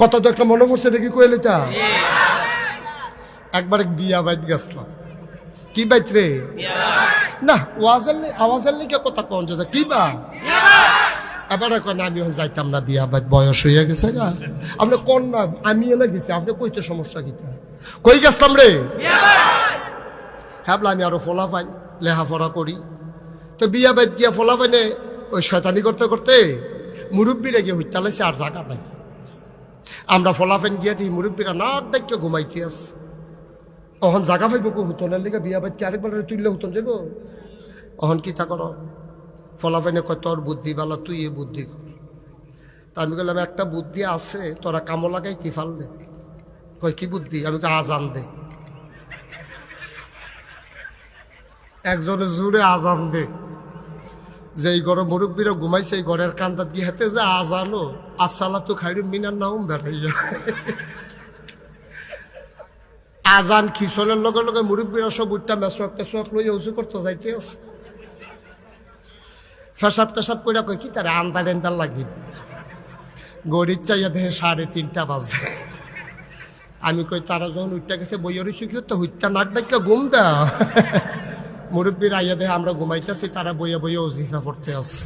কথা তো একটা মনে পড়ছে, এটা কি কইল এটা? একবার বিয়া বাইত গেছিলাম। কি বাইত রে? না আওয়াজের লিখে কথা কন যে কি বা এবার এখন আমি যাইতাম না বিয়া বাইত, বয়স হয়ে গেছে গা। আপনি কোন না, আমি এনে গেছি, আপনি কইতে সমস্যা কি? কই গেছিলাম রে? হ্যাঁ, আমি আরো ফোলা পাই লেখাপড়া করি। তো বিয়া বাইত গিয়া ফোলা পাইনে ওই শয়তানি করতে করতে মুরব্বীরা গিয়ে হইতালাইছে, আর জায়গা নাই। আমরা ফলাফেন গিয়া দিই মুরব্বীরা নাক ডাইকে ঘুমাইতে আছে। অহন জাগা পাইব কো হুতনের লিগে বিয়া বাইত কি আরেকবার তুললে হুতন যাব? অহন কি তা করো? ফলাফেনে কয় তোর বুদ্ধি বালা, তুই এ বুদ্ধি কর। তা আমি বললাম একটা বুদ্ধি আছে, তোরা কামো লাগাই কি ফাললে। কয় কি বুদ্ধি? আমি কে আজান দে। একজনে জুড়ে আজান দে, যে এই ঘরে মুরব্বীরা ঘুমাইছে এই ঘরের কান্দাত গিয়ে হাতে যে আজানো আসসালাতু খায়রুম মিনান নাওম বেড়াইয়া। আজান খিসলের লগে লগে মুরব্বীরা সব উঠটা মেসোয়াক টেসোয়াক লইয়া উঁচু করতে যাইতে আছে। ফেসাব টেসাব করে কই কি তারা আন্দার এন্দার লাগি গড়ির চাইয়া দেখে 3:30 বাজে। আমি কই তারা যখন উঠটা গেছে বইয়ের শিখিও তো হুইটটা নাক ডাক্কা ঘুম দেওয়া। মুরব্বীরা আইয়া দেখে আমরা ঘুমাইতেছি, তারা বইয়া বইয়া ওজিফা পড়তে আছে।